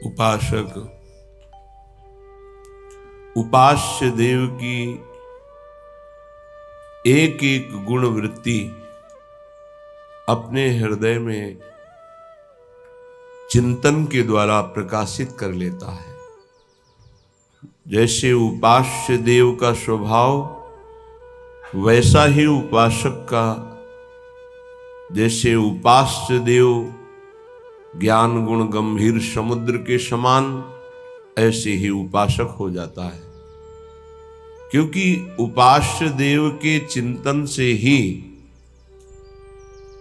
उपासक उपास्य देव की एक एक गुण वृत्ति अपने हृदय में चिंतन के द्वारा प्रकाशित कर लेता है। जैसे उपास्य देव का स्वभाव वैसा ही उपासक का, जैसे उपास्य देव ज्ञान गुण गंभीर समुद्र के समान, ऐसे ही उपासक हो जाता है। क्योंकि उपास्य देव के चिंतन से ही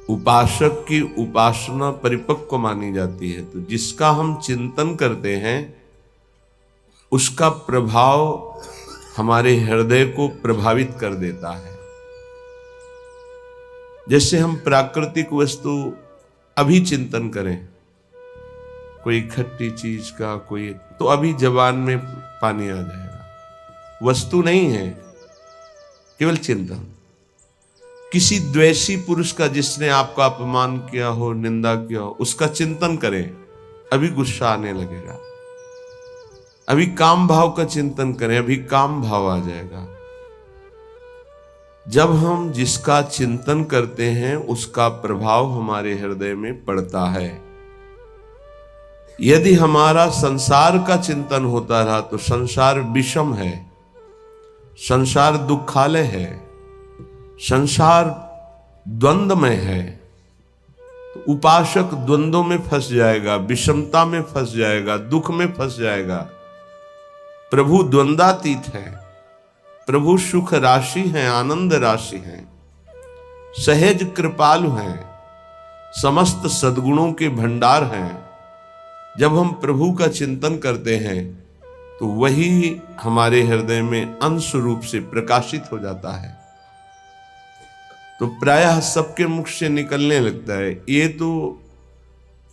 उपासक की उपासना परिपक्व मानी जाती है। तो जिसका हम चिंतन करते हैं उसका प्रभाव हमारे हृदय को प्रभावित कर देता है। जैसे हम प्राकृतिक वस्तु अभी चिंतन करें, कोई खट्टी चीज का, कोई तो अभी जबान में पानी आ जाएगा। वस्तु नहीं है, केवल चिंतन। किसी द्वेषी पुरुष का जिसने आपका अपमान किया हो, निंदा किया हो, उसका चिंतन करें, अभी गुस्सा आने लगेगा। अभी काम भाव का चिंतन करें, अभी काम भाव आ जाएगा। जब हम जिसका चिंतन करते हैं उसका प्रभाव हमारे हृदय में पड़ता है। यदि हमारा संसार का चिंतन होता रहा तो संसार विषम है, संसार दुखालय है, संसार द्वंद्वमय है। तो उपासक द्वंद्वों में फंस जाएगा, विषमता में फंस जाएगा, दुख में फंस जाएगा। प्रभु द्वंद्वातीत है, प्रभु सुख राशि हैं, आनंद राशि हैं, सहज कृपालु हैं, समस्त सद्गुणों के भंडार हैं। जब हम प्रभु का चिंतन करते हैं तो वही हमारे हृदय में अंश रूप से प्रकाशित हो जाता है। तो प्रायः सबके मुख से निकलने लगता है, ये तो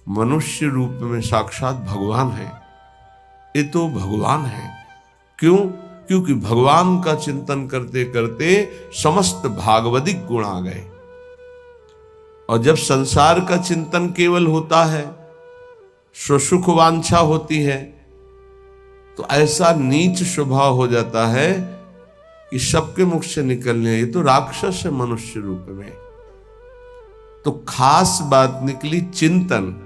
मनुष्य रूप में साक्षात भगवान है, ये तो भगवान है। क्यों? क्योंकि भगवान का चिंतन करते करते समस्त भागवतिक गुण आ गए। और जब संसार का चिंतन केवल होता है, स्वसुख वांछा होती है, तो ऐसा नीच स्वभाव हो जाता है कि सबके मुख से निकलने, ये तो राक्षस है मनुष्य रूप में। तो खास बात निकली चिंतन।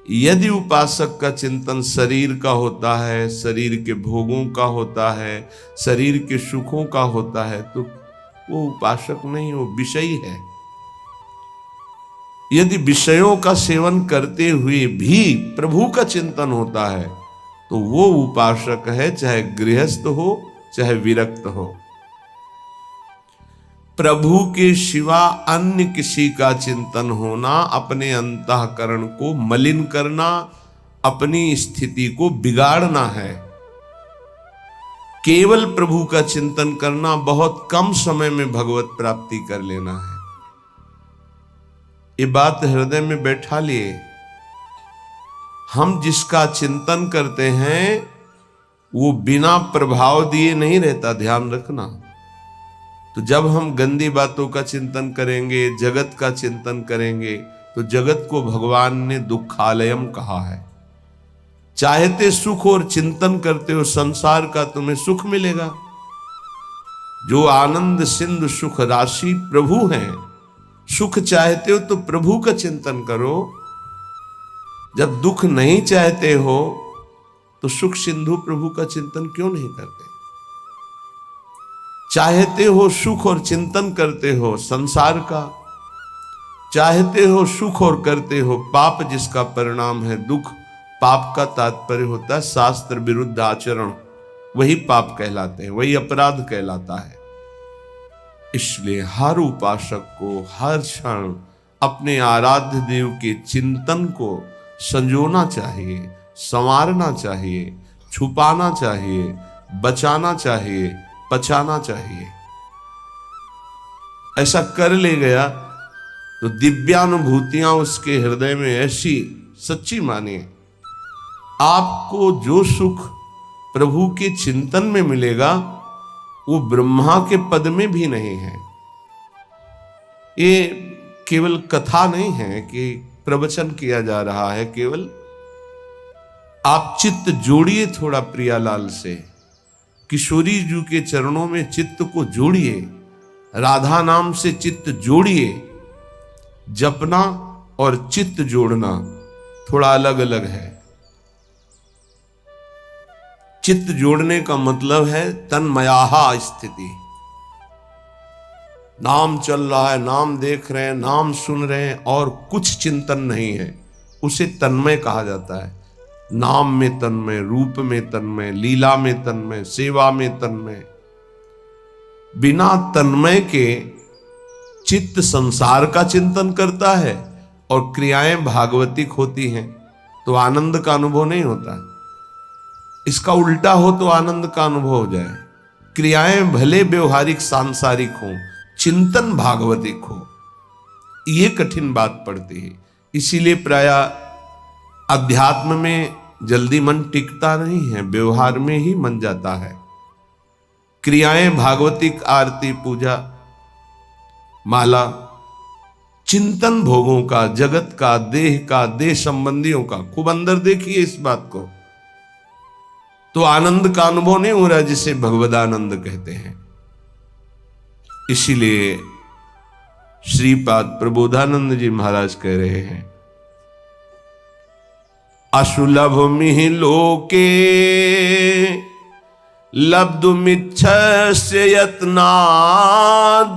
यदि उपासक का चिंतन शरीर का होता है, शरीर के भोगों का होता है, शरीर के सुखों का होता है, तो वो उपासक नहीं, वो विषयी है। यदि विषयों का सेवन करते हुए भी प्रभु का चिंतन होता है तो वो उपासक है, चाहे गृहस्थ हो चाहे विरक्त हो। प्रभु के सिवा अन्य किसी का चिंतन होना अपने अंतःकरण को मलिन करना, अपनी स्थिति को बिगाड़ना है। केवल प्रभु का चिंतन करना, बहुत कम समय में भगवत प्राप्ति कर लेना है। ये बात हृदय में बैठा लिए। हम जिसका चिंतन करते हैं वो बिना प्रभाव दिए नहीं रहता, ध्यान रखना। तो जब हम गंदी बातों का चिंतन करेंगे, जगत का चिंतन करेंगे, तो जगत को भगवान ने दुखालयम कहा है। चाहते सुख और चिंतन करते हो संसार का, तुम्हें सुख मिलेगा। जो आनंद सिंधु सुख राशि प्रभु हैं, सुख चाहते हो तो प्रभु का चिंतन करो। जब दुख नहीं चाहते हो तो सुख सिंधु प्रभु का चिंतन क्यों नहीं करते? चाहते हो सुख और चिंतन करते हो संसार का, चाहते हो सुख और करते हो पाप, जिसका परिणाम है दुख। पाप का तात्पर्य होता है शास्त्र विरुद्ध आचरण, वही पाप कहलाते हैं, वही अपराध कहलाता है। इसलिए हर उपासक को हर क्षण अपने आराध्य देव के चिंतन को संजोना चाहिए, संवारना चाहिए, छुपाना चाहिए, बचाना चाहिए, पचाना चाहिए। ऐसा कर ले गया तो दिव्यानुभूतियां उसके हृदय में ऐसी सच्ची मानिए। आपको जो सुख प्रभु के चिंतन में मिलेगा वो ब्रह्मा के पद में भी नहीं है। ये केवल कथा नहीं है कि प्रवचन किया जा रहा है, केवल आप चित्त जोड़िए थोड़ा प्रियालाल से, किशोरी जी के चरणों में चित्त को जोड़िए, राधा नाम से चित्त जोड़िए। जपना और चित्त जोड़ना थोड़ा अलग अलग है। चित्त जोड़ने का मतलब है तन्मयाहा स्थिति। नाम चल रहा है, नाम देख रहे हैं, नाम सुन रहे हैं और कुछ चिंतन नहीं है, उसे तन्मय कहा जाता है। नाम में तन्मय, रूप में तन्मय, लीला में तन्मय, सेवा में तन्मय। बिना तन्मय के चित्त संसार का चिंतन करता है और क्रियाएं भागवतिक होती हैं तो आनंद का अनुभव नहीं होता। इसका उल्टा हो तो आनंद का अनुभव हो जाए। क्रियाएं भले व्यवहारिक सांसारिक हो, चिंतन भागवतिक हो, ये कठिन बात पड़ती है। इसीलिए प्राय अध्यात्म में जल्दी मन टिकता नहीं है, व्यवहार में ही मन जाता है। क्रियाएं भागवतिक, आरती, पूजा, माला, चिंतन भोगों का, जगत का, देह का, देह संबंधियों का, खूब अंदर देखिए इस बात को, तो आनंद का अनुभव नहीं हो रहा, जिसे भगवदानंद कहते हैं। इसीलिए श्रीपाद प्रबोधानंद जी महाराज कह रहे हैं, असुलभ मिहि लोके लब्धुमिच्छस्य यत्नाद,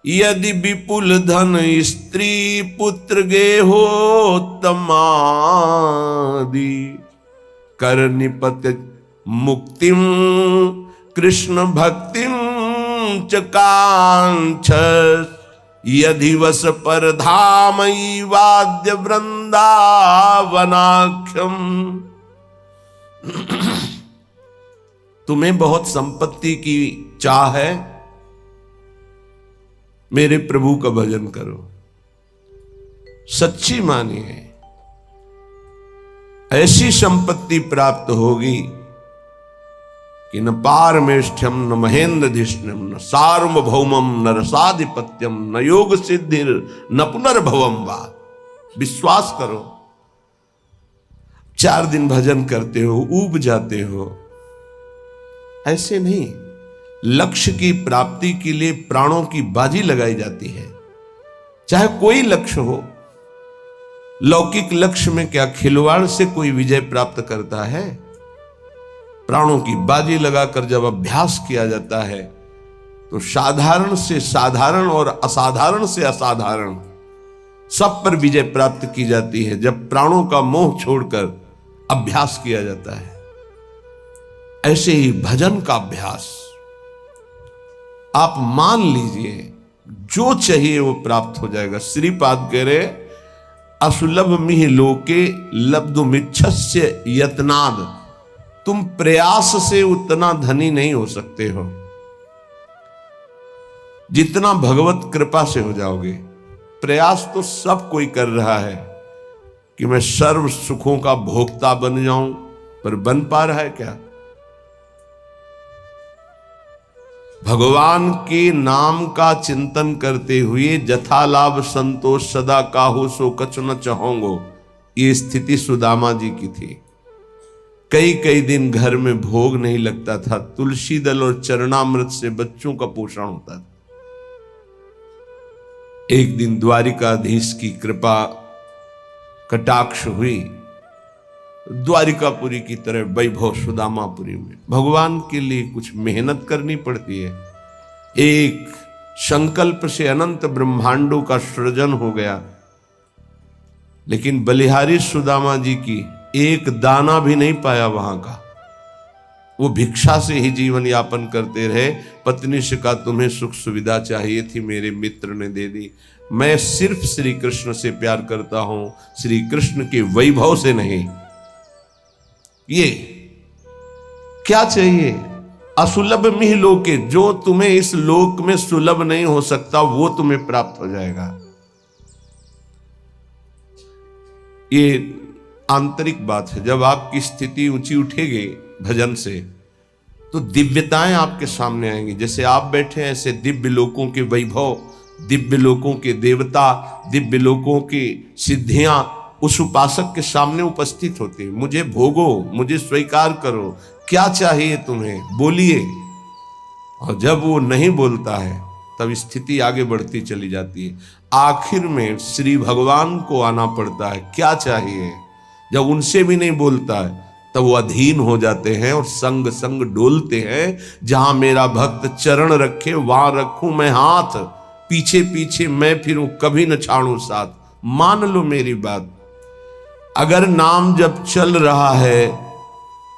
यदि विपुल धन स्त्री पुत्र गेहोत्तमादि, कर निपत मुक्तिम कृष्ण भक्तिम च कांक्षस, यदि वस पर धाम वाद्य वृंदावनाख्यम। तुम्हें बहुत संपत्ति की चाह है, मेरे प्रभु का भजन करो, सच्ची मानिए, ऐसी संपत्ति प्राप्त होगी कि न पारमेष्ठ्यम न महेंद्रधिष्ण्यम न सार्वभौमम न रसाधिपत्यम न योग सिद्धिर न पुनर्भवम वा। विश्वास करो। 4 दिन भजन करते हो, ऊब जाते हो, ऐसे नहीं। लक्ष्य की प्राप्ति के लिए प्राणों की बाजी लगाई जाती है, चाहे कोई लक्ष्य हो। लौकिक लक्ष्य में क्या खिलवाड़ से कोई विजय प्राप्त करता है? प्राणों की बाजी लगाकर जब अभ्यास किया जाता है तो साधारण से साधारण और असाधारण से असाधारण सब पर विजय प्राप्त की जाती है, जब प्राणों का मोह छोड़कर अभ्यास किया जाता है। ऐसे ही भजन का अभ्यास आप मान लीजिए, जो चाहिए वो प्राप्त हो जाएगा। श्रीपाद कह रहे, असुलभ मिहि लोके लब्धुमिच्छस्य यत्नाद। तुम प्रयास से उतना धनी नहीं हो सकते हो जितना भगवत कृपा से हो जाओगे। प्रयास तो सब कोई कर रहा है कि मैं सर्व सुखों का भोक्ता बन जाऊं, पर बन पा रहा है क्या? भगवान के नाम का चिंतन करते हुए जथा लाभ संतोष सदा काहू सो कछु न चाहोंगो, ये स्थिति सुदामा जी की थी। कई कई दिन घर में भोग नहीं लगता था, तुलसी दल और चरणामृत से बच्चों का पोषण होता था। एक दिन द्वारिकाधीश की कृपा कटाक्ष हुई, द्वारिकापुरी की तरह वैभव सुदामापुरी में। भगवान के लिए कुछ मेहनत करनी पड़ती है। एक संकल्प से अनंत ब्रह्मांडों का सृजन हो गया, लेकिन बलिहारी सुदामा जी की एक दाना भी नहीं पाया वहां का। वो भिक्षा से ही जीवन यापन करते रहे। पत्नी से कहा, तुम्हें सुख सुविधा चाहिए थी, मेरे मित्र ने दे दी। मैं सिर्फ श्री कृष्ण से प्यार करता हूं, श्री कृष्ण के वैभव से नहीं। ये क्या चाहिए? असुलभ मिहि लोके, जो तुम्हें इस लोक में सुलभ नहीं हो सकता वो तुम्हें प्राप्त हो जाएगा। ये आंतरिक बात है। जब आपकी स्थिति ऊंची उठेगी भजन से, तो दिव्यताएं आपके सामने आएंगी। जैसे आप बैठे हैं, ऐसे दिव्य लोकों के वैभव, दिव्य लोकों के देवता, दिव्य लोकों की सिद्धियां उस उपासक के सामने उपस्थित होती है। मुझे भोगो, मुझे स्वीकार करो, क्या चाहिए तुम्हें, बोलिए। और जब वो नहीं बोलता है तब स्थिति आगे बढ़ती चली जाती है। आखिर में श्री भगवान को आना पड़ता है, क्या चाहिए। जब उनसे भी नहीं बोलता है तब वो अधीन हो जाते हैं और संग संग डोलते हैं। जहां मेरा भक्त चरण रखे वहां रखूं मैं हाथ, पीछे पीछे मैं फिरूं कभी न छाड़ू साथ। मान लो मेरी बात, अगर नाम जब चल रहा है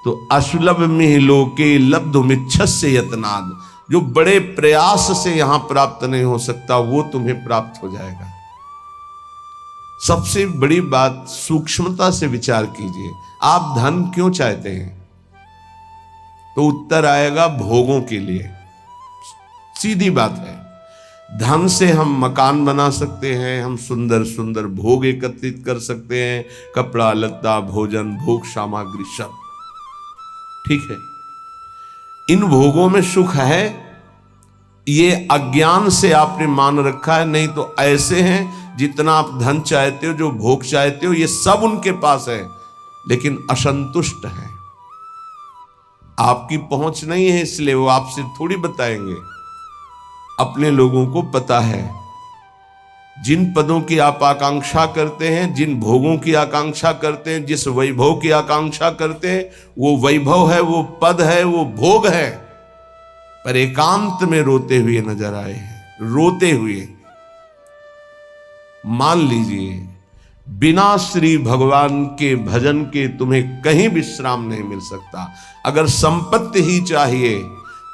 तो असुलभ मिह लोके लब्धुमिच्छस्य यत्नाद, जो बड़े प्रयास से यहां प्राप्त नहीं हो सकता वो तुम्हें प्राप्त हो जाएगा। सबसे बड़ी बात, सूक्ष्मता से विचार कीजिए। आप धन क्यों चाहते हैं? तो उत्तर आएगा भोगों के लिए। सीधी बात है। धन से हम मकान बना सकते हैं, हम सुंदर सुंदर भोग एकत्रित कर सकते हैं, कपड़ा लत्ता भोजन भोग सामग्री सब ठीक है। इन भोगों में सुख है, ये अज्ञान से आपने मान रखा है। नहीं तो ऐसे हैं जितना आप धन चाहते हो, जो भोग चाहते हो, ये सब उनके पास है लेकिन असंतुष्ट हैं। आपकी पहुंच नहीं है इसलिए वो आपसे थोड़ी बताएंगे। अपने लोगों को पता है, जिन पदों की आप आकांक्षा करते हैं, जिन भोगों की आकांक्षा करते हैं, जिस वैभव की आकांक्षा करते हैं, वो वैभव है, वो पद है, वो भोग है, पर एकांत में रोते हुए नजर आए हैं। रोते हुए मान लीजिए, बिना श्री भगवान के भजन के तुम्हें कहीं विश्राम नहीं मिल सकता। अगर संपत्ति ही चाहिए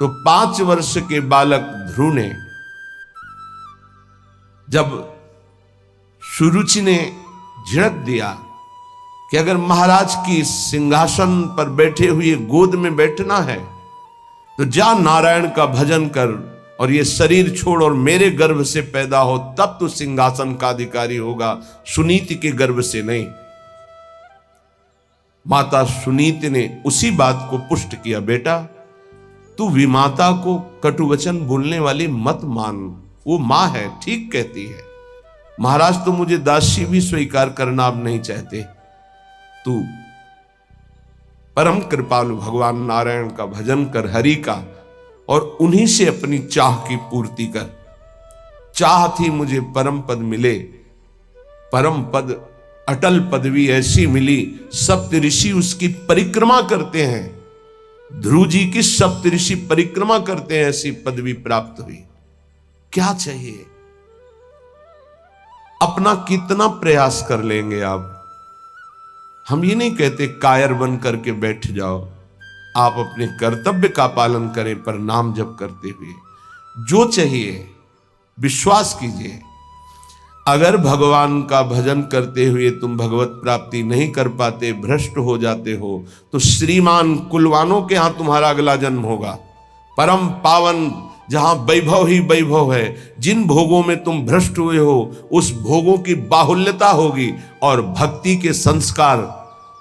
तो 5 वर्ष के बालक ध्रुव ने, जब सुरुचि ने झिड़क दिया कि अगर महाराज की सिंहासन पर बैठे हुए गोद में बैठना है तो जा नारायण का भजन कर और ये शरीर छोड़ और मेरे गर्भ से पैदा हो, तब तो सिंहासन का अधिकारी होगा, सुनीति के गर्भ से नहीं। माता सुनीति ने उसी बात को पुष्ट किया, बेटा तू विमाता को कटुवचन बोलने वाली मत मान, वो मां है, ठीक कहती है। महाराज तो मुझे दासी भी स्वीकार करना अब नहीं चाहते, तू परम कृपालु भगवान नारायण का भजन कर, हरि का, और उन्हीं से अपनी चाह की पूर्ति कर। चाह थी मुझे परम पद मिले, परम पद अटल पदवी ऐसी मिली, सप्त ऋषि उसकी परिक्रमा करते हैं। ध्रुव जी की सप्त ऋषि परिक्रमा करते हैं, ऐसी पदवी प्राप्त हुई। क्या चाहिए? अपना कितना प्रयास कर लेंगे आप? हम ये नहीं कहते कायर बन करके बैठ जाओ, आप अपने कर्तव्य का पालन करें पर नाम जप करते हुए। जो चाहिए विश्वास कीजिए, अगर भगवान का भजन करते हुए तुम भगवत प्राप्ति नहीं कर पाते, भ्रष्ट हो जाते हो, तो श्रीमान कुलवानों के यहां तुम्हारा अगला जन्म होगा, परम पावन, जहां वैभव ही वैभव है। जिन भोगों में तुम भ्रष्ट हुए हो उस भोगों की बाहुल्यता होगी, और भक्ति के संस्कार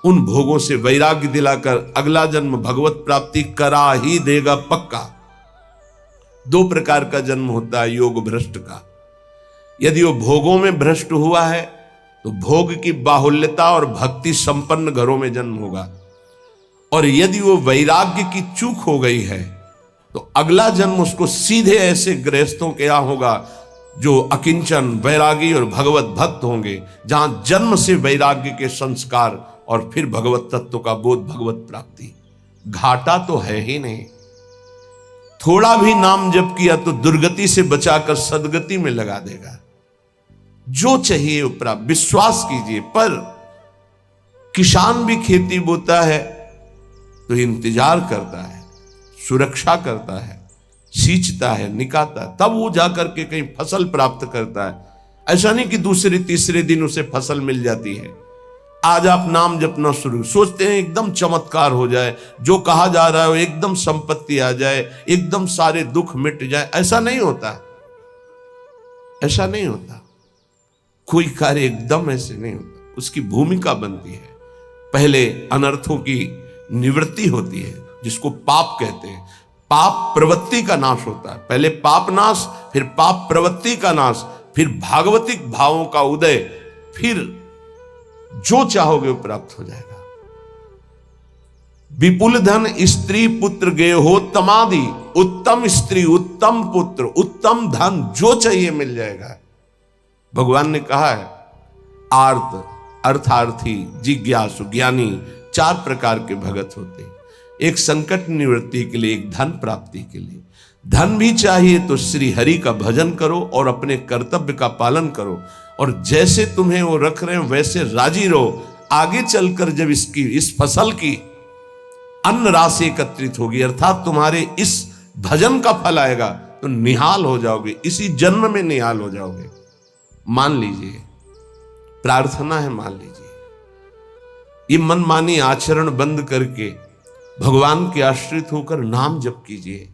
उन भोगों से वैराग्य दिलाकर अगला जन्म भगवत प्राप्ति करा ही देगा पक्का। 2 प्रकार का जन्म होता है योग भ्रष्ट का। यदि वो भोगों में भ्रष्ट हुआ है तो भोग की बाहुल्यता और भक्ति संपन्न घरों में जन्म होगा, और यदि वो वैराग्य की चूक हो गई है तो अगला जन्म उसको सीधे ऐसे गृहस्थों के यहां होगा जो अकिंचन वैरागी और भगवत भक्त होंगे, जहां जन्म से वैराग्य के संस्कार और फिर भगवत तत्व का बोध, भगवत प्राप्ति। घाटा तो है ही नहीं। थोड़ा भी नाम जप किया तो दुर्गति से बचाकर सदगति में लगा देगा। जो चाहिए वो प्राप्त, विश्वास कीजिए। पर किसान भी खेती बोता है तो इंतजार करता है, सुरक्षा करता है, सींचता है, निकालता है, तब वो जाकर के कहीं फसल प्राप्त करता है। ऐसा नहीं कि दूसरे तीसरे दिन उसे फसल मिल जाती है। आज आप नाम जपना शुरू, सोचते हैं एकदम चमत्कार हो जाए, जो कहा जा रहा है वो एकदम संपत्ति आ जाए, एकदम सारे दुख मिट जाए। ऐसा नहीं होता, ऐसा नहीं होता। कोई कार्य एकदम ऐसे नहीं होता, उसकी भूमिका बनती है। पहले अनर्थों की निवृत्ति होती है, जिसको पाप कहते हैं। पाप प्रवृत्ति का नाश होता है। पहले पाप नाश, फिर पाप प्रवृत्ति का नाश, फिर भागवतिक भावों का उदय, फिर जो चाहोगे वो प्राप्त हो जाएगा। विपुल धन स्त्री पुत्र गेहोत्तमादि, उत्तम स्त्री उत्तम पुत्र उत्तम धन जो चाहिए मिल जाएगा। भगवान ने कहा है आर्त अर्थार्थी जिज्ञासु ज्ञानी 4 प्रकार के भगत होते हैं। एक संकट निवृत्ति के लिए, एक धन प्राप्ति के लिए। धन भी चाहिए तो श्री हरि का भजन करो और अपने कर्तव्य का पालन करो, और जैसे तुम्हें वो रख रहे हैं वैसे राजी रहो। आगे चलकर जब इस फसल की अन्न राशि एकत्रित होगी, अर्थात तुम्हारे इस भजन का फल आएगा, तो निहाल हो जाओगे, इसी जन्म में निहाल हो जाओगे। मान लीजिए, प्रार्थना है, मान लीजिए, ये मनमानी आचरण बंद करके भगवान के आश्रित होकर नाम जप कीजिए।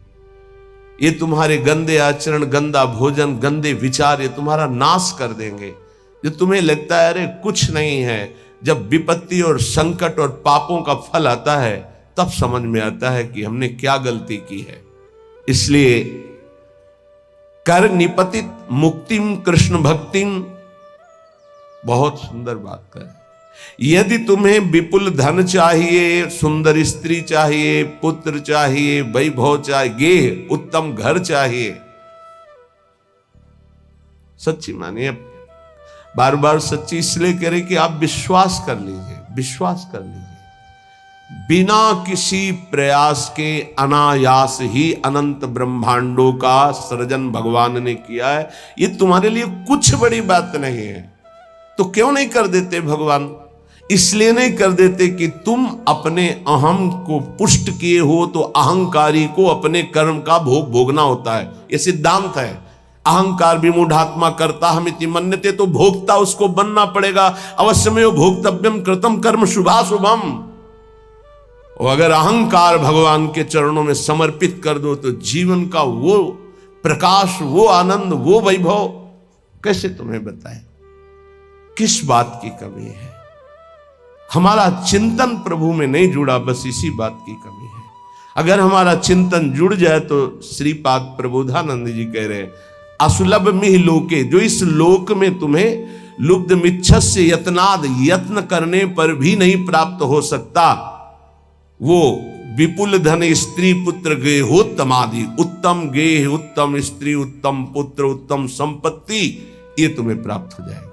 ये तुम्हारे गंदे आचरण, गंदा भोजन, गंदे विचार ये तुम्हारा नाश कर देंगे। जो तुम्हें लगता है अरे कुछ नहीं है, जब विपत्ति और संकट और पापों का फल आता है तब समझ में आता है कि हमने क्या गलती की है। इसलिए कर निपतित मुक्तिम कृष्ण भक्तिम, बहुत सुंदर बात कर। यदि तुम्हें विपुल धन चाहिए, सुंदर स्त्री चाहिए, पुत्र चाहिए, वैभव चाहिए, उत्तम घर चाहिए, सच्ची मानिए, बार बार सच्ची इसलिए करें कि आप विश्वास कर लीजिए, विश्वास कर लीजिए, बिना किसी प्रयास के अनायास ही अनंत ब्रह्मांडों का सृजन भगवान ने किया है। ये तुम्हारे लिए कुछ बड़ी बात नहीं है। तो क्यों नहीं कर देते भगवान? इसलिए नहीं कर देते कि तुम अपने अहम को पुष्ट किए हो, तो अहंकारी को अपने कर्म का भोग भोगना होता है। ये सिद्धांत है। अहंकार विमूढ़ात्मा कर्ता हमिति मन्यते, तो भोगता उसको बनना पड़ेगा। अवश्यमेव भोक्तव्यम कृतम कर्म शुभाशुभम। और अगर अहंकार भगवान के चरणों में समर्पित कर दो तो जीवन का वो प्रकाश, वो आनंद, वो वैभव कैसे तुम्हें बताएं? किस बात की कमी है? हमारा चिंतन प्रभु में नहीं जुड़ा, बस इसी बात की कमी है। अगर हमारा चिंतन जुड़ जाए तो श्रीपाद प्रबोधानंद जी कह रहे हैं, असुलभ मिह लोके, जो इस लोक में तुम्हें लुब्ध मिच्छस्य यत्नाद, यत्न करने पर भी नहीं प्राप्त हो सकता, वो विपुल धन स्त्री पुत्र गेहोत्तमादि, उत्तम गेह, उत्तम स्त्री, उत्तम पुत्र, उत्तम संपत्ति, ये तुम्हें प्राप्त हो जाएगी।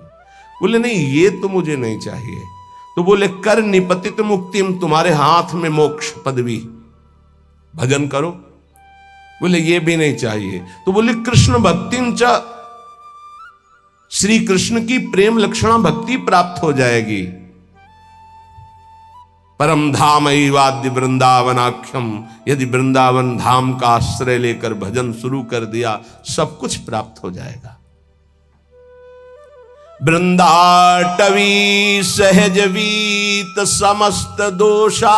बोले नहीं ये तो मुझे नहीं चाहिए। तो बोले कर निपतित मुक्तिम, तुम्हारे हाथ में मोक्ष पदवी, भजन करो। बोले ये भी नहीं चाहिए। तो बोले कृष्ण भक्तिम च, श्री कृष्ण की प्रेम लक्षणा भक्ति प्राप्त हो जाएगी। परम धाम वाद्य वृंदावनाख्यम, यदि वृंदावन धाम का आश्रय लेकर भजन शुरू कर दिया, सब कुछ प्राप्त हो जाएगा। वृंदाटवी सहज वीत समस्त दोषा,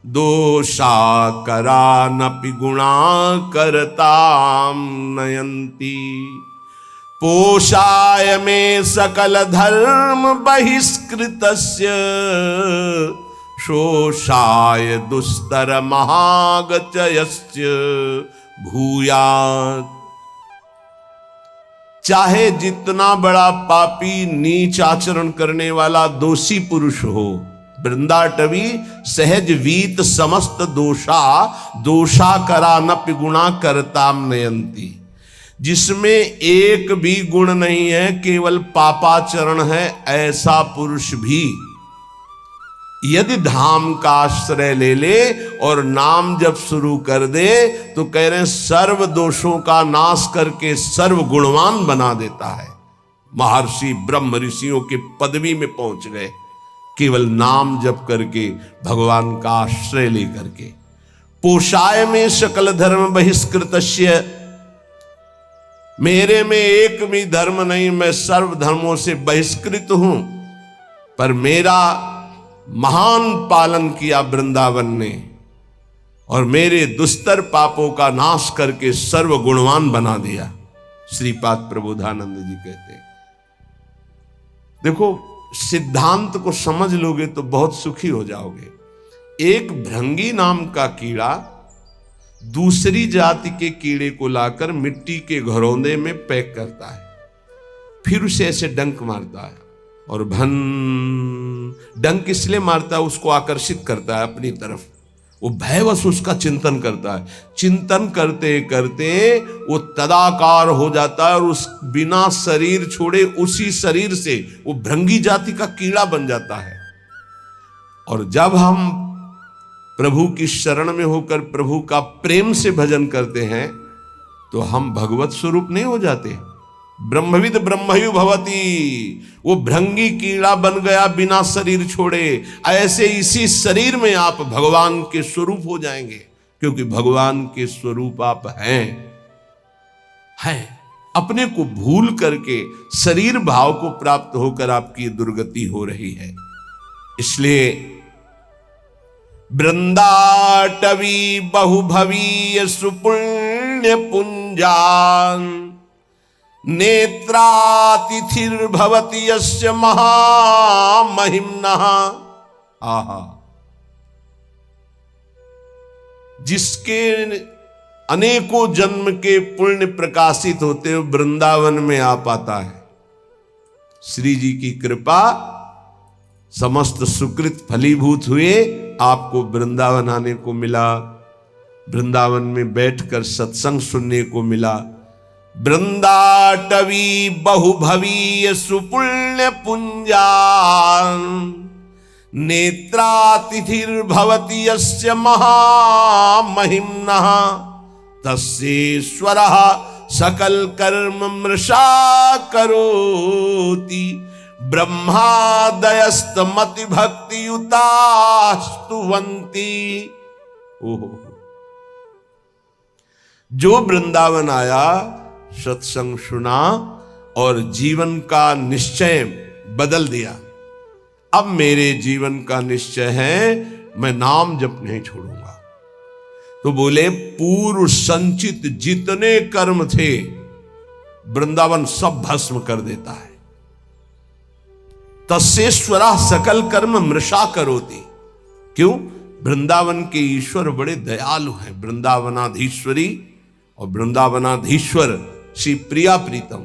दोषा करानपि गुणा करताम नयंती, पोषाय में सकल धर्म बहिष्कृतस्य, शोषाय दुस्तर महागचयस्य भूयात्। चाहे जितना बड़ा पापी, नीच आचरण करने वाला दोषी पुरुष हो, वृंदाटवी सहज वीत समस्त दोषा, दोषा करानपि गुणा करताम नयंती, जिसमें एक भी गुण नहीं है, केवल पापाचरण है, ऐसा पुरुष भी यदि धाम का आश्रय ले ले और नाम जब शुरू कर दे, तो कह रहे हैं सर्व दोषों का नाश करके सर्व गुणवान बना देता है। महर्षि ब्रह्म ऋषियों के पदवी में पहुंच गए, केवल नाम जप करके, भगवान का आश्रय लेकर के। पोषाय में सकल धर्म बहिष्कृतस्य, मेरे में एक भी धर्म नहीं, मैं सर्व धर्मों से बहिष्कृत हूं, पर मेरा महान पालन किया वृंदावन ने, और मेरे दुस्तर पापों का नाश करके सर्व गुणवान बना दिया। श्रीपाद प्रबोधानंद जी कहते हैं। देखो, सिद्धांत को समझ लोगे तो बहुत सुखी हो जाओगे। एक भृंगी नाम का कीड़ा दूसरी जाति के कीड़े को लाकर मिट्टी के घरौंदे में पैक करता है, फिर उसे ऐसे डंक मारता है, और भन डंक इसलिए मारता है, उसको आकर्षित करता है अपनी तरफ, वो भयवश उसका चिंतन करता है। चिंतन करते करते वो तदाकार हो जाता है और उस बिना शरीर छोड़े उसी शरीर से वो भृंगी जाति का कीड़ा बन जाता है। और जब हम प्रभु की शरण में होकर प्रभु का प्रेम से भजन करते हैं तो हम भगवत स्वरूप नहीं हो जाते। ब्रह्मविद ब्रह्मयु भवति, वो भृंगी कीड़ा बन गया बिना शरीर छोड़े। ऐसे इसी शरीर में आप भगवान के स्वरूप हो जाएंगे, क्योंकि भगवान के स्वरूप आप हैं। अपने को भूल करके शरीर भाव को प्राप्त होकर आपकी दुर्गति हो रही है। इसलिए वृंदाटवी बहुभवीय सुपुण्य पुंजान नेत्रातिथिर्भवति यस्य महामहिम्नः। आहा, जिसके अनेकों जन्म के पुण्य प्रकाशित होते हुए वृंदावन में आ पाता है। श्री जी की कृपा, समस्त सुकृत फलीभूत हुए, आपको वृंदावन आने को मिला, वृंदावन में बैठकर सत्संग सुनने को मिला। वृंदाटवी बहुभवीय सुपुण्य पुंजान नेत्रातिथिर्भवति यस्य महामहिम्नः तस्येश्वरः सकल कर्म मृषा करोति ब्रह्मादयस्तमति भक्ति युतास्तुवन्ति। ओहो, जो वृंदावन आया, सत्संग सुना और जीवन का निश्चय बदल दिया। अब मेरे जीवन का निश्चय है, मैं नाम जप नहीं छोड़ूंगा। तो बोले पूर्व संचित जितने कर्म थे वृंदावन सब भस्म कर देता है। तस्येश्वरा सकल कर्म मृषा करोति। क्यों? वृंदावन के ईश्वर बड़े दयालु हैं। वृंदावनाधीश्वरी और वृंदावनाधीश्वर श्री प्रिया प्रीतम,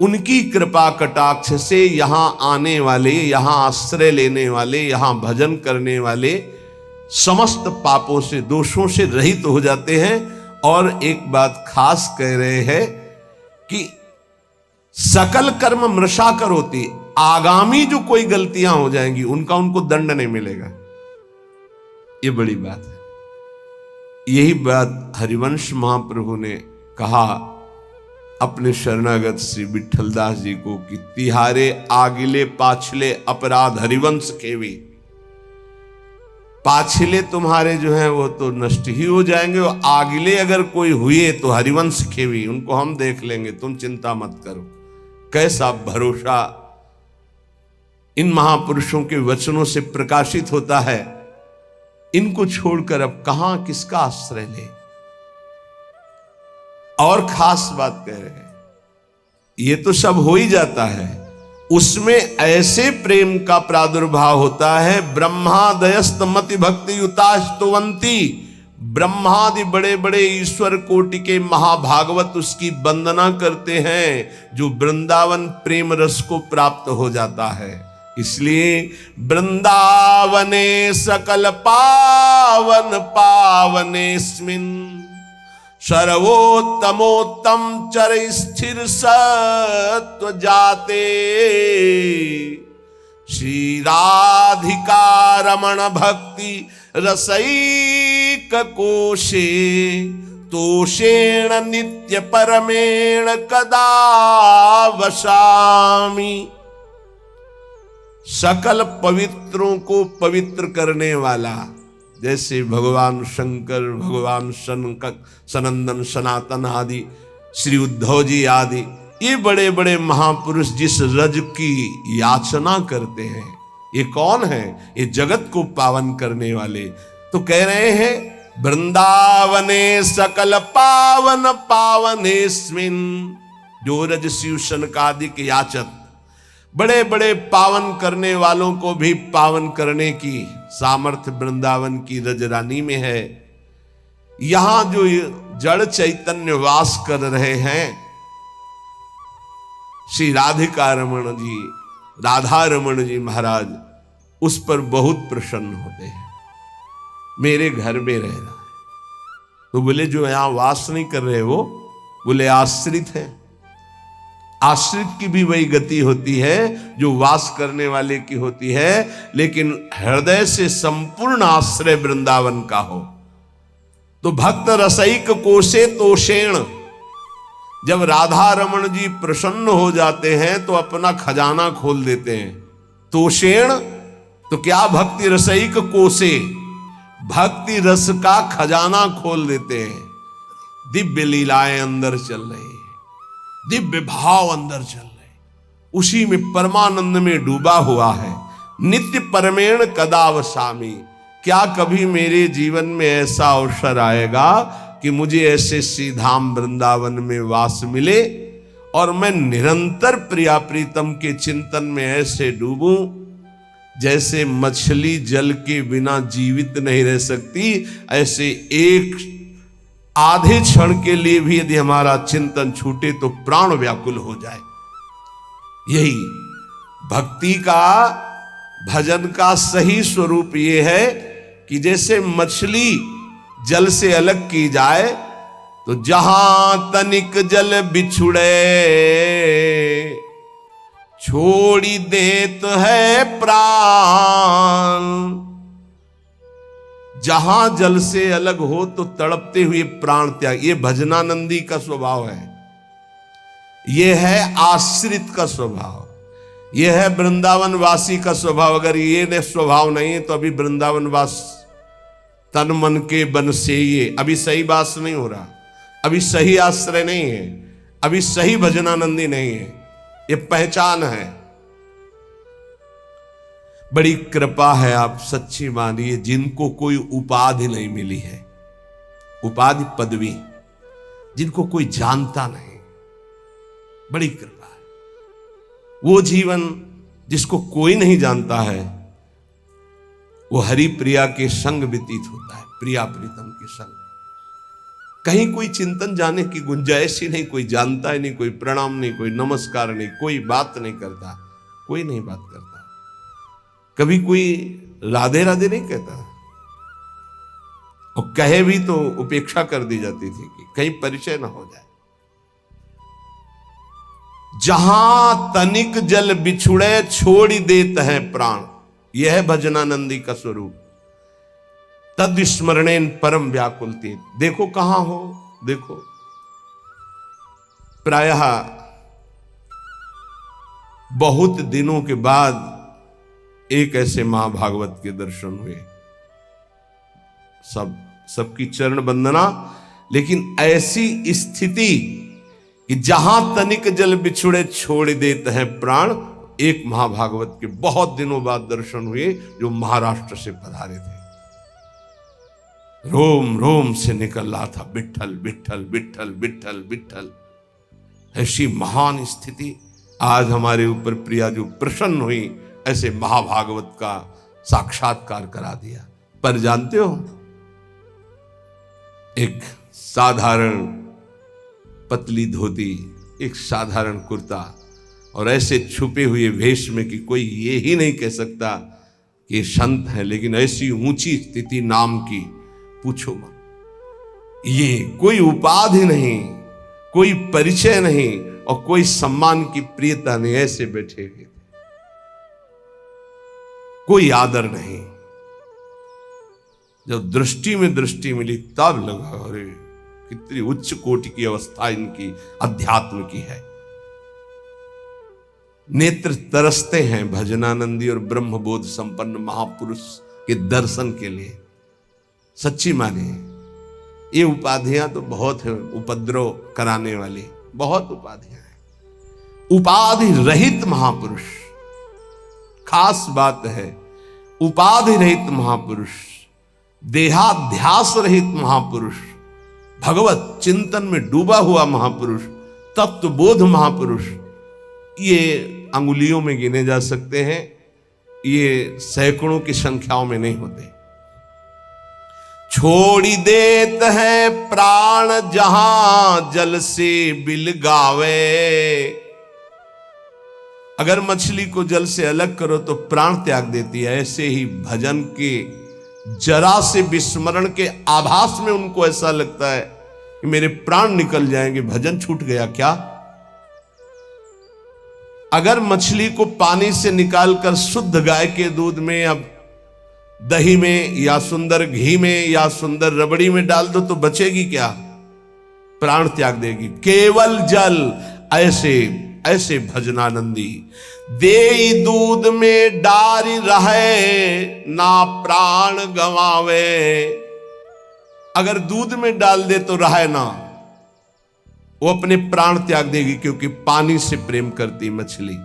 उनकी कृपा कटाक्ष से यहां आने वाले, यहां आश्रय लेने वाले, यहां भजन करने वाले समस्त पापों से, दोषों से रहित हो जाते हैं। और एक बात खास कह रहे हैं कि सकल कर्म मृषा करोति, आगामी जो कोई गलतियां हो जाएंगी उनका उनको दंड नहीं मिलेगा। ये बड़ी बात है। यही बात हरिवंश महाप्रभु ने कहा अपने शरणागत श्री विठलदास जी को कि तिहारे आगिले पाछले अपराध हरिवंश केवी। पाछले तुम्हारे जो हैं वो तो नष्ट ही हो जाएंगे, और आगिले अगर कोई हुए तो हरिवंश खेवी, उनको हम देख लेंगे, तुम चिंता मत करो। कैसा भरोसा इन महापुरुषों के वचनों से प्रकाशित होता है। इनको छोड़कर अब कहां किसका आश्रय ले। और खास बात कह रहे हैं, ये तो सब हो ही जाता है, उसमें ऐसे प्रेम का प्रादुर्भाव होता है। ब्रह्मादयस्तमति भक्ति युतास्तुवन्ति, ब्रह्मादि बड़े बड़े ईश्वर कोटि के महाभागवत उसकी वंदना करते हैं, जो वृंदावन प्रेम रस को प्राप्त हो जाता है। इसलिए वृंदावने सकल पावन पावनेस्मिन् सर्वोत्तमोत्तम चर स्थिर सत्व जाते श्री राधिका रमण भक्ति रसैक कोशे तोषेण नित्य परमेण कदा वसामि। सकल पवित्रों को पवित्र करने वाला, जैसे भगवान शंकर, भगवान सनंदन, सनातन आदि, श्री उद्धव जी आदि, ये बड़े बड़े महापुरुष जिस रज की याचना करते हैं, ये कौन है? ये जगत को पावन करने वाले। तो कह रहे हैं वृंदावने सकल पावन पावनेस्मिन्, जो रज शिव सनकादिक याचक, बड़े बड़े पावन करने वालों को भी पावन करने की सामर्थ्य वृंदावन की रजरानी में है। यहां जो जड़ चैतन्य वास कर रहे हैं, श्री राधिका रमण जी, राधा रमन जी महाराज उस पर बहुत प्रसन्न होते हैं, मेरे घर में रह रहा है। तो बोले जो यहां वास नहीं कर रहे वो, बोले आश्रित है। आश्रित की भी वही गति होती है जो वास करने वाले की होती है, लेकिन हृदय से संपूर्ण आश्रय वृंदावन का हो। तो भक्त रसैक कोशे तोषेण, जब राधा रमन जी प्रसन्न हो जाते हैं तो अपना खजाना खोल देते हैं। तोषेण तो क्या, भक्ति रसैक कोशे, भक्ति रस का खजाना खोल देते हैं। दिव्य लीलाएं अंदर चल रही है, दिव्य भाव अंदर चल रहे, उसी में परमानंद में डूबा हुआ है। नित्य परमेण कदावसामी, क्या कभी मेरे जीवन में ऐसा अवसर आएगा कि मुझे ऐसे श्रीधाम वृंदावन में वास मिले और मैं निरंतर प्रिया प्रीतम के चिंतन में ऐसे डूबूं जैसे मछली जल के बिना जीवित नहीं रह सकती, ऐसे एक आधे क्षण के लिए भी यदि हमारा चिंतन छूटे तो प्राण व्याकुल हो जाए। यही भक्ति का, भजन का सही स्वरूप ये है कि जैसे मछली जल से अलग की जाए तो जहां तनिक जल बिछुड़े छोड़ी देत है प्राण, जहां जल से अलग हो तो तड़पते हुए प्राण त्याग। ये भजनानंदी का स्वभाव है, ये है आश्रित का स्वभाव, ये है वृंदावन वासी का स्वभाव। अगर ये स्वभाव नहीं है तो अभी वृंदावन वास तन मन के बन से ये अभी सही बात नहीं हो रहा, अभी सही आश्रय नहीं है, अभी सही भजनानंदी नहीं है। ये पहचान है। बड़ी कृपा है, आप सच्ची मानिए, जिनको कोई उपाधि नहीं मिली है, उपाधि पदवी, जिनको कोई जानता नहीं, बड़ी कृपा है। वो जीवन जिसको कोई नहीं जानता है वो हरि प्रिया के संग व्यतीत होता है, प्रिया प्रीतम के संग। कहीं कोई चिंतन जाने की गुंजाइश ही नहीं, कोई जानता ही नहीं, कोई प्रणाम नहीं, कोई नमस्कार नहीं, कोई बात नहीं करता, कोई नहीं बात करता, कभी कोई राधे राधे नहीं कहता, और कहे भी तो उपेक्षा कर दी जाती थी कि कहीं परिचय ना हो जाए। जहां तनिक जल बिछुड़े छोड़ देत है प्राण, यह है भजनानंदी का स्वरूप। तद स्मरणेन परम व्याकुलती, देखो कहां हो, देखो प्रायः बहुत दिनों के बाद एक ऐसे महाभागवत के दर्शन हुए, सबकी चरण वंदना, लेकिन ऐसी स्थिति कि जहां तनिक जल बिछुड़े छोड़ देते हैं प्राण। एक महाभागवत के बहुत दिनों बाद दर्शन हुए जो महाराष्ट्र से पधारे थे, रोम रोम से निकल रहा था विठ्ठल विठ्ठल विठ्ठल विठ्ठल विठ्ठल। ऐसी महान स्थिति आज हमारे ऊपर प्रिया जो प्रसन्न हुई, ऐसे महाभागवत का साक्षात्कार करा दिया। पर जानते हो, एक साधारण पतली धोती, एक साधारण कुर्ता और ऐसे छुपे हुए वेश में कि कोई ये ही नहीं कह सकता कि ये संत है, लेकिन ऐसी ऊंची स्थिति नाम की, पूछो मत। ये कोई उपाधि नहीं, कोई परिचय नहीं और कोई सम्मान की प्रियता नहीं, ऐसे बैठे हुए, कोई आदर नहीं। जब दृष्टि में दृष्टि मिली तब लगा अरे कितनी उच्च कोटि की अवस्था इनकी अध्यात्म की है। नेत्र तरसते हैं भजनानंदी और ब्रह्मबोध संपन्न महापुरुष के दर्शन के लिए। सच्ची माने ये उपाधियां तो बहुत है, उपद्रव कराने वाली बहुत उपाधियां हैं। उपाधि रहित महापुरुष, खास बात है, उपाधि रहित महापुरुष, देहाध्यास रहित महापुरुष, भगवत चिंतन में डूबा हुआ महापुरुष, तत्वबोध महापुरुष, ये अंगुलियों में गिने जा सकते हैं, ये सैकड़ों की संख्याओं में नहीं होते। छोड़ी देत है प्राण जहां जल से बिल गावे। अगर मछली को जल से अलग करो तो प्राण त्याग देती है, ऐसे ही भजन के जरा से विस्मरण के आभास में उनको ऐसा लगता है कि मेरे प्राण निकल जाएंगे, भजन छूट गया क्या। अगर मछली को पानी से निकालकर शुद्ध गाय के दूध में, अब दही में, या सुंदर घी में, या सुंदर रबड़ी में डाल दो तो बचेगी क्या? प्राण त्याग देगी। केवल जल, ऐसे ऐसे भजनानंदी देई दूध में डारी रहे, ना प्राण गवावे। अगर दूध में डाल दे तो रहे ना, वो अपने प्राण त्याग देगी, क्योंकि पानी से प्रेम करती मछली।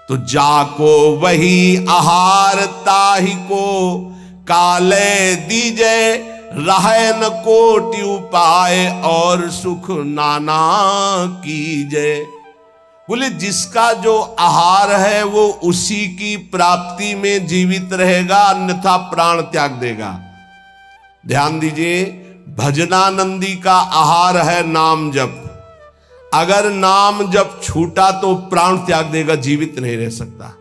तो जाको वही आहार ताही को, काले दीजे रहे न कोटि उपाय, और सुख नाना कीजे। बोले जिसका जो आहार है वो उसी की प्राप्ति में जीवित रहेगा, अन्यथा प्राण त्याग देगा। ध्यान दीजिए, भजनानंदी का आहार है नाम जप। अगर नाम जप छूटा तो प्राण त्याग देगा, जीवित नहीं रह सकता।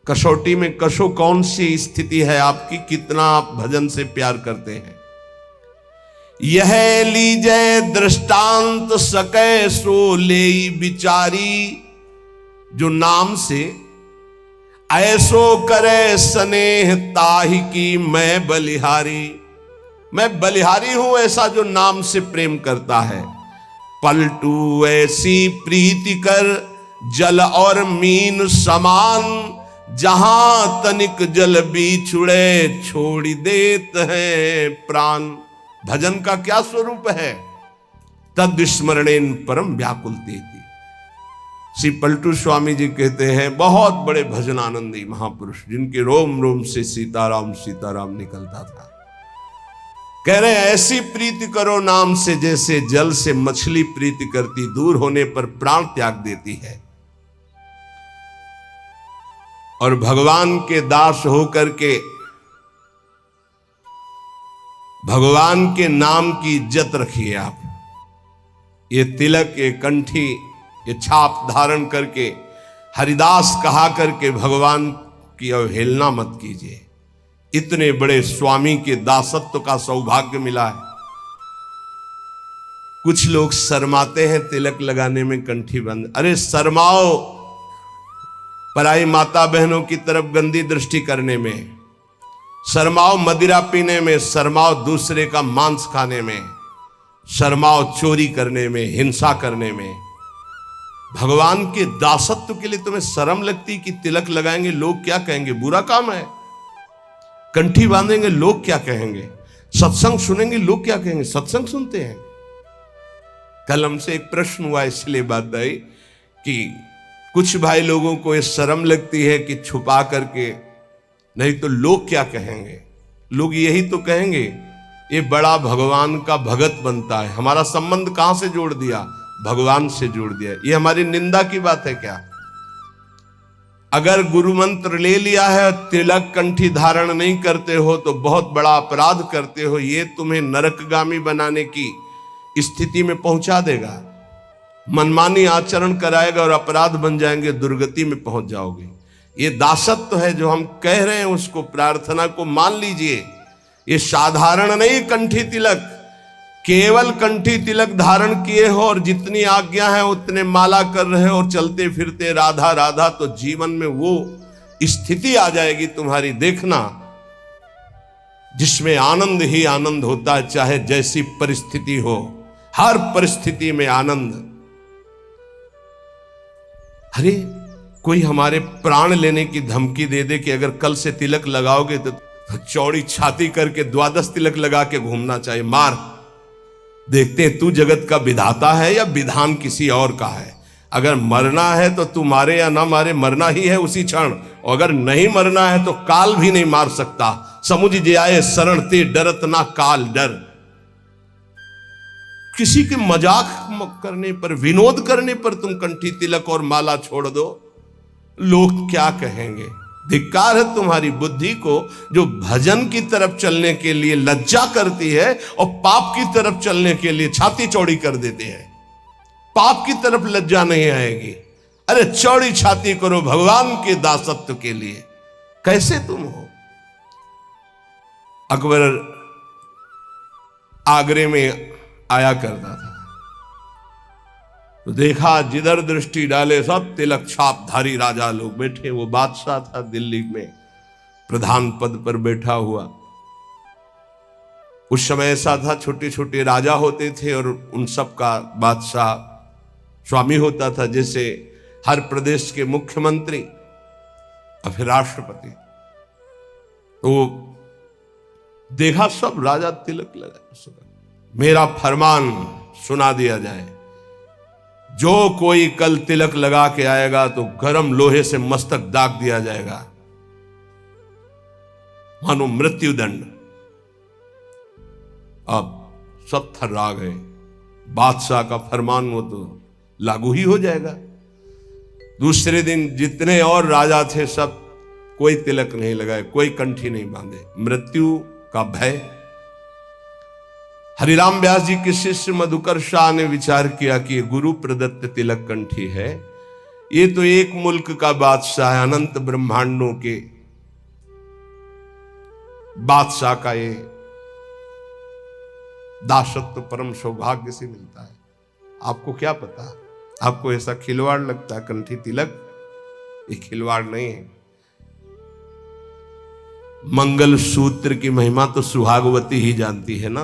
कसौटी में कसो कौन सी स्थिति है आपकी, कितना आप भजन से प्यार करते हैं। यह लीजे दृष्टांत सके सो लेई बिचारी, जो नाम से ऐसो करे स्नेह ताहि की मैं बलिहारी। मैं बलिहारी हूं ऐसा जो नाम से प्रेम करता है। पलटू ऐसी प्रीति कर जल और मीन समान, जहां तनिक जल बिछुड़े छोड़ देत है प्राण। भजन का क्या स्वरूप है? तद विस्मरणेन परम व्याकुल तेति। श्री पलटू स्वामी जी कहते हैं, बहुत बड़े भजनानंदी महापुरुष, जिनके रोम रोम से सीताराम सीताराम निकलता था। कह रहे ऐसी प्रीति करो नाम से जैसे जल से मछली प्रीति करती, दूर होने पर प्राण त्याग देती है। और भगवान के दास होकर के भगवान के नाम की इज्जत रखिए आप। ये तिलक, ये कंठी, ये छाप धारण करके हरिदास कहा करके भगवान की अवहेलना मत कीजिए। इतने बड़े स्वामी के दासत्व का सौभाग्य मिला है। कुछ लोग शर्माते हैं तिलक लगाने में, कंठी बंद। अरे शर्माओ पराई माता बहनों की तरफ गंदी दृष्टि करने में, शर्माओ मदिरा पीने में, शर्माओ दूसरे का मांस खाने में, शर्माओ चोरी करने में, हिंसा करने में। भगवान के दासत्व के लिए तुम्हें शर्म लगती कि तिलक लगाएंगे लोग क्या कहेंगे, बुरा काम है। कंठी बांधेंगे लोग क्या कहेंगे, सत्संग सुनेंगे लोग क्या कहेंगे। सत्संग सुनते हैं। कल हमसे एक प्रश्न हुआ, इसलिए बात आई कि कुछ भाई लोगों को ये शर्म लगती है कि छुपा करके, नहीं तो लोग क्या कहेंगे। लोग यही तो कहेंगे ये बड़ा भगवान का भगत बनता है। हमारा संबंध कहां से जोड़ दिया? भगवान से जोड़ दिया। ये हमारी निंदा की बात है क्या? अगर गुरु मंत्र ले लिया है, तिलक कंठी धारण नहीं करते हो तो बहुत बड़ा अपराध करते हो। ये तुम्हें नरकगामी बनाने की स्थिति में पहुंचा देगा। मनमानी आचरण कराएगा और अपराध बन जाएंगे, दुर्गति में पहुंच जाओगे। ये दासत्व है जो हम कह रहे हैं, उसको प्रार्थना को मान लीजिए। ये साधारण नहीं कंठी तिलक, केवल कंठी तिलक धारण किए हो और जितनी आज्ञा है उतने माला कर रहे हो और चलते फिरते राधा राधा, तो जीवन में वो स्थिति आ जाएगी तुम्हारी, देखना, जिसमें आनंद ही आनंद होता है, चाहे जैसी परिस्थिति हो, हर परिस्थिति में आनंद। अरे कोई हमारे प्राण लेने की धमकी दे दे कि अगर कल से तिलक लगाओगे तो चौड़ी छाती करके 12 तिलक लगा के घूमना चाहिए, मार। देखते हैं तू जगत का विधाता है या विधान किसी और का है। अगर मरना है तो तू मारे या ना मारे, मरना ही है उसी क्षण। और अगर नहीं मरना है तो काल भी नहीं मार सकता। समुझ जे आए शरण ते डरत ना काल डर। किसी के मजाक करने पर, विनोद करने पर तुम कंठी तिलक और माला छोड़ दो, लोग क्या कहेंगे। धिक्कार है तुम्हारी बुद्धि को जो भजन की तरफ चलने के लिए लज्जा करती है और पाप की तरफ चलने के लिए छाती चौड़ी कर देते हैं। पाप की तरफ लज्जा नहीं आएगी। अरे चौड़ी छाती करो भगवान के दासत्व के लिए। कैसे तुम हो? अकबर आगरे में आया करता था तो देखा जिधर दृष्टि डाले सब तिलक छापधारी राजा लोग बैठे। वो बादशाह था, दिल्ली में प्रधान पद पर बैठा हुआ। उस समय ऐसा था, छोटे छोटे राजा होते थे और उन सब का बादशाह स्वामी होता था, जैसे हर प्रदेश के मुख्यमंत्री और फिर राष्ट्रपति। तो देखा सब राजा तिलक लगा। मेरा फरमान सुना दिया जाए, जो कोई कल तिलक लगा के आएगा तो गरम लोहे से मस्तक दाग दिया जाएगा, मानो मृत्यु दंड। अब सब थर्रा गए। बादशाह का फरमान वो तो लागू ही हो जाएगा। दूसरे दिन जितने और राजा थे सब कोई तिलक नहीं लगाए, कोई कंठी नहीं बांधे। मृत्यु का भय। हरिराम व्यास जी के शिष्य मधुकर शाह ने विचार किया कि गुरु प्रदत्त तिलक कंठी है, ये तो एक मुल्क का बादशाह है, अनंत ब्रह्मांडों के बादशाह का ये दासत्व परम सौभाग्य से मिलता है। आपको क्या पता, आपको ऐसा खिलवाड़ लगता है कंठी तिलक? ये खिलवाड़ नहीं है। मंगल सूत्र की महिमा तो सुहागवती ही जानती है ना।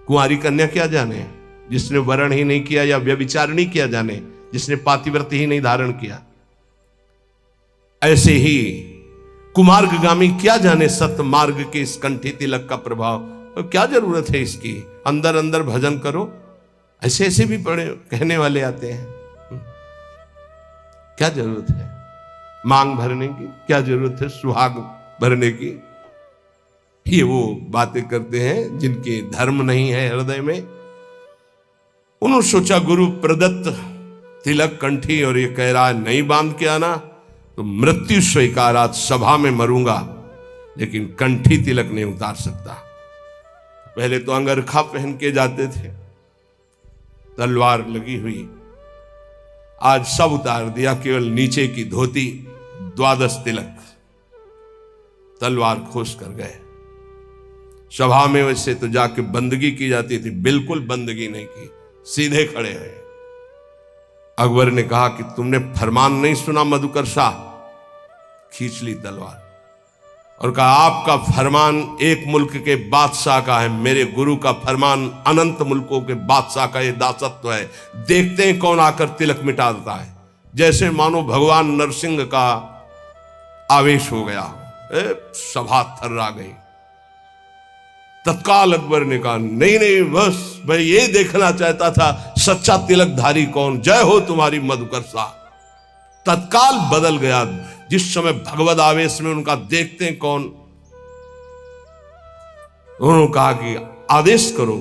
कुंवारी कन्या क्या जाने, जिसने वरण ही नहीं किया या व्यभिचार नहीं किया जाने, जिसने पातिव्रत्य ही नहीं धारण किया। ऐसे ही कुमार्गगामी क्या जाने सत्य मार्ग के इस कंठी तिलक का प्रभाव। तो क्या जरूरत है इसकी, अंदर अंदर भजन करो। ऐसे ऐसे भी बड़े कहने वाले आते हैं, क्या जरूरत है मांग भरने की, क्या जरूरत है सुहाग भरने की। ये वो बातें करते हैं जिनके धर्म नहीं है हृदय में। उन्होंने सोचा गुरु प्रदत्त तिलक कंठी और ये कह रहा है नहीं बांध के आना तो मृत्यु स्वीकार, आज सभा में मरूंगा लेकिन कंठी तिलक नहीं उतार सकता। पहले तो अंगरखा पहन के जाते थे, तलवार लगी हुई, आज सब उतार दिया, केवल नीचे की धोती, 12 तिलक, तलवार खोस कर गए। सभा में वैसे तो जाके बंदगी की जाती थी, बिल्कुल बंदगी नहीं की, सीधे खड़े हैं। अकबर ने कहा कि तुमने फरमान नहीं सुना मधुकर शाह? खींच ली तलवार और कहा आपका फरमान एक मुल्क के बादशाह का है, मेरे गुरु का फरमान अनंत मुल्कों के बादशाह का ये दासत्व है। देखते हैं कौन आकर तिलक मिटा देता है। जैसे मानो भगवान नरसिंह का आवेश हो गया, सभा थर्रा गई। तत्काल अकबर ने कहा नहीं नहीं, बस मैं ये देखना चाहता था सच्चा तिलकधारी कौन, जय हो तुम्हारी मधुकर शाह। तत्काल बदल गया। जिस समय भगवद आवेश में उनका देखते हैं कौन, उन्होंने कहा कि आदेश करो।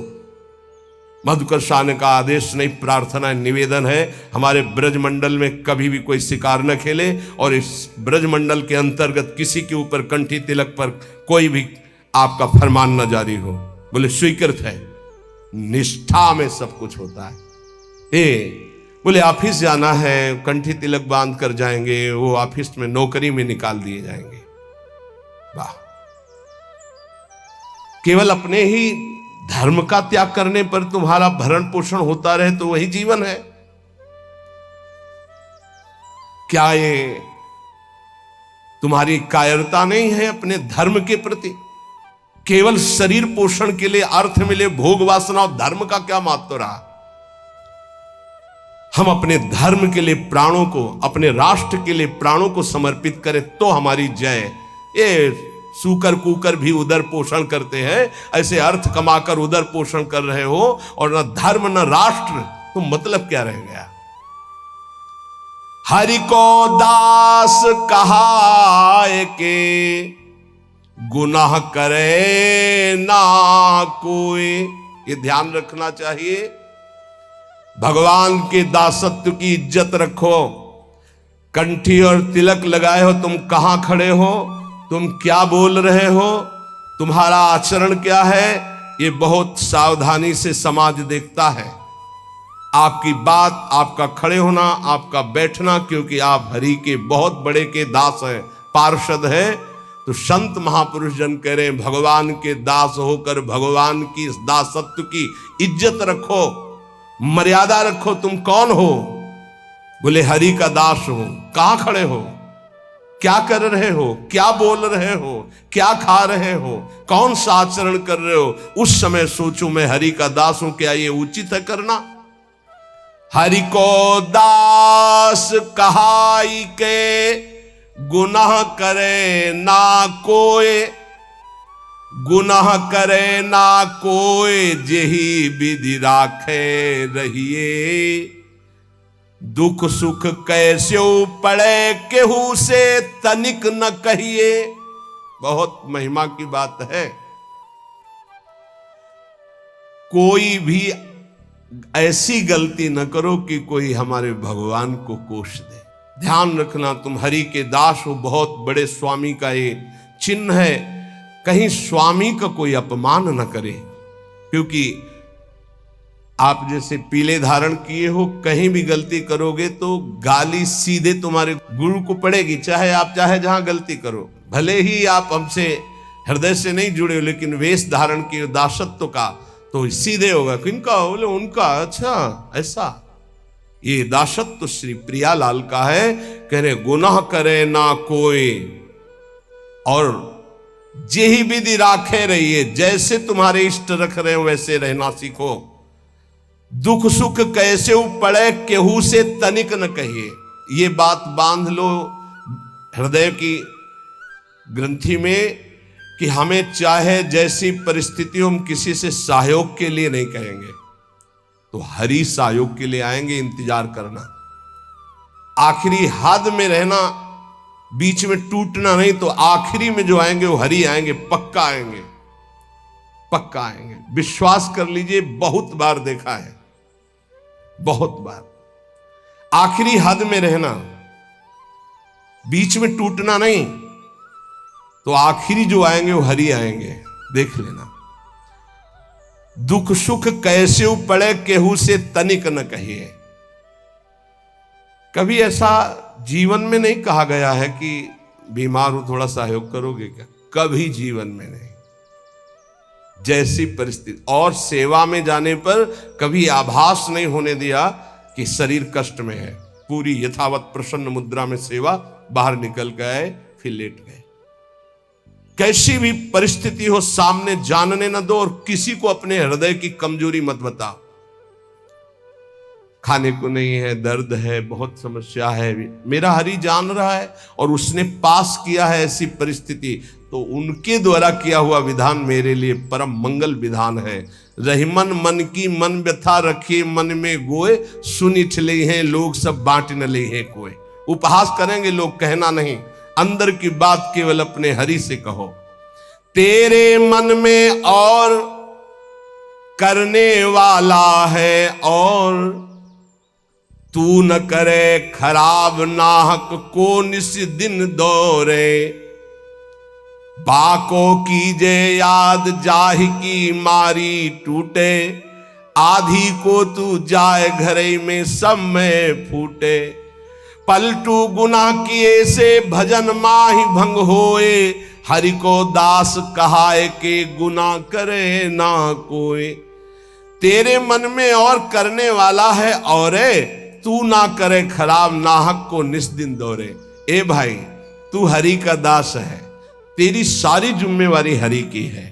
मधुकर शाह ने कहा आदेश नहीं, प्रार्थना निवेदन है, हमारे ब्रजमंडल में कभी भी कोई शिकार न खेले और इस ब्रजमंडल के अंतर्गत किसी के ऊपर कंठी तिलक पर कोई भी आपका फरमान न जारी हो। बोले स्वीकृत है। निष्ठा में सब कुछ होता है। बोले ऑफिस जाना है, कंठी तिलक बांध कर जाएंगे, वो ऑफिस में नौकरी में निकाल दिए जाएंगे। वाह, केवल अपने ही धर्म का त्याग करने पर तुम्हारा भरण पोषण होता रहे तो वही जीवन है क्या? ये तुम्हारी कायरता नहीं है अपने धर्म के प्रति? केवल शरीर पोषण के लिए अर्थ मिले, भोग वासना और धर्म का क्या महत्व रहा? हम अपने धर्म के लिए प्राणों को, अपने राष्ट्र के लिए प्राणों को समर्पित करें तो हमारी जय। ये सूकर कूकर भी उदर पोषण करते हैं, ऐसे अर्थ कमाकर उदर पोषण कर रहे हो और न धर्म न राष्ट्र, तो मतलब क्या रह गया? हरि को दास कहाए के गुनाह करे ना कोई। ये ध्यान रखना चाहिए। भगवान के दासत्व की इज्जत रखो। कंठी और तिलक लगाए हो, तुम कहां खड़े हो, तुम क्या बोल रहे हो, तुम्हारा आचरण क्या है, ये बहुत सावधानी से समाज देखता है। आपकी बात, आपका खड़े होना, आपका बैठना, क्योंकि आप हरि के बहुत बड़े के दास हैं, पार्षद हैं। तो संत महापुरुष जन कह रहे हैं, भगवान के दास होकर भगवान की इस दासत्व की इज्जत रखो, मर्यादा रखो। तुम कौन हो? बोले हरि का दास हो। कहां खड़े हो? क्या कर रहे हो? क्या बोल रहे हो? क्या खा रहे हो? कौन सा आचरण कर रहे हो? उस समय सोचो, मैं हरि का दास हूं, क्या ये उचित है करना? हरि को दास कहाई के गुनाह करे ना कोय, गुनाह करे ना कोय जेहि विधि राखे रहिए। दुख सुख कैसे पड़े केहू से तनिक न कहिए। बहुत महिमा की बात है। कोई भी ऐसी गलती न करो कि कोई हमारे भगवान को कोष दे। ध्यान रखना, तुम हरि के दास हो। बहुत बड़े स्वामी का ये चिन्ह है। कहीं स्वामी का कोई अपमान न करे, क्योंकि आप जैसे पीले धारण किए हो, कहीं भी गलती करोगे तो गाली सीधे तुम्हारे गुरु को पड़ेगी, चाहे आप चाहे जहां गलती करो। भले ही आप हमसे हृदय से नहीं जुड़े हो, लेकिन वेश धारण किए दासत्व का, तो सीधे होगा। किनका? बोले उनका। अच्छा, ऐसा ये दासत्व श्री प्रियालाल का है। कह रहे गुनाह करे ना कोई, और जेहि विधि राखे रहिए। जैसे तुम्हारे इष्ट रख रहे हो वैसे रहना सीखो। दुख सुख कैसे पड़े केहू से तनिक न कहिए। ये बात बांध लो हृदय की ग्रंथि में कि हमें चाहे जैसी परिस्थिति हम किसी से सहयोग के लिए नहीं कहेंगे, तो हरि सहयोग के लिए आएंगे। इंतजार करना, आखिरी हद में रहना, बीच में टूटना नहीं। तो आखिरी में जो आएंगे वो हरि आएंगे, पक्का आएंगे, पक्का आएंगे। विश्वास कर लीजिए, बहुत बार देखा है, बहुत बार। आखिरी हद में रहना, बीच में टूटना नहीं, तो आखिरी जो आएंगे वो हरि आएंगे। देख लेना। दुख सुख कैसे पड़े केहू से तनिक न कहिए। कभी ऐसा जीवन में नहीं कहा गया है कि बीमार हो थोड़ा सहयोग करोगे क्या? कभी जीवन में नहीं। जैसी परिस्थिति, और सेवा में जाने पर कभी आभास नहीं होने दिया कि शरीर कष्ट में है। पूरी यथावत प्रसन्न मुद्रा में सेवा, बाहर निकल गए, फिर लेट गए। कैसी भी परिस्थिति हो सामने जानने न दो, और किसी को अपने हृदय की कमजोरी मत बताओ। खाने को नहीं है, दर्द है, बहुत समस्या है, मेरा हरि जान रहा है और उसने पास किया है ऐसी परिस्थिति, तो उनके द्वारा किया हुआ विधान मेरे लिए परम मंगल विधान है। रहीमन मन की मन व्यथा रखे मन में गोए, सुन इठले हैं लोग सब बांट न ले हैं कोई। उपहास करेंगे लोग, कहना नहीं। अंदर की बात केवल अपने हरि से कहो। तेरे मन में और करने वाला है, और तू न करे खराब नाहक को निस दिन दौरे। बाको कीजे याद जाहि की मारी टूटे, आधी को तू जाए घरे में सब में फूटे। पलटू गुना किए से भजन माहि भंग होए, हरि को दास कहाए के गुना करे ना कोई। तेरे मन में और करने वाला है, और तू ना करे खराब नाहक को निस्दिन दौरे। ए भाई, तू हरि का दास है, तेरी सारी जिम्मेवारी हरि की है।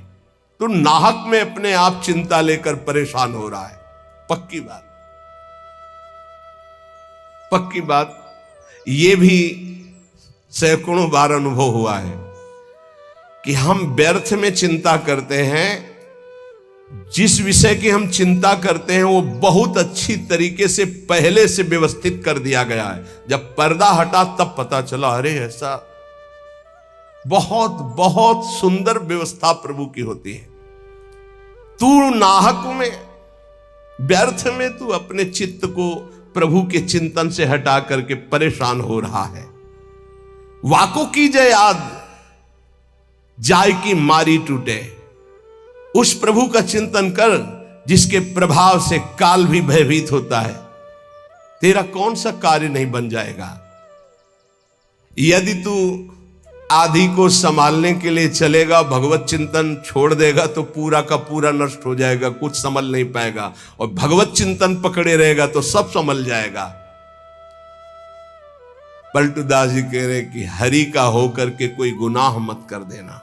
तू नाहक में अपने आप चिंता लेकर परेशान हो रहा है। पक्की बात, पक्की बात। ये भी सैकड़ों बार अनुभव हुआ है कि हम व्यर्थ में चिंता करते हैं। जिस विषय की हम चिंता करते हैं वो बहुत अच्छी तरीके से पहले से व्यवस्थित कर दिया गया है। जब पर्दा हटा तब पता चला, अरे ऐसा। बहुत बहुत सुंदर व्यवस्था प्रभु की होती है। तू नाहक में, व्यर्थ में तू अपने चित्त को प्रभु के चिंतन से हटा करके परेशान हो रहा है। वाको की जय याद जाय की मारी टूटे। उस प्रभु का चिंतन कर जिसके प्रभाव से काल भी भयभीत होता है, तेरा कौन सा कार्य नहीं बन जाएगा। यदि तू आधी को संभालने के लिए चलेगा, भगवत चिंतन छोड़ देगा तो पूरा का पूरा नष्ट हो जाएगा, कुछ संभल नहीं पाएगा। और भगवत चिंतन पकड़े रहेगा तो सब संभल जाएगा। पलटू दास जी कह रहे कि हरि का होकर के कोई गुनाह मत कर देना।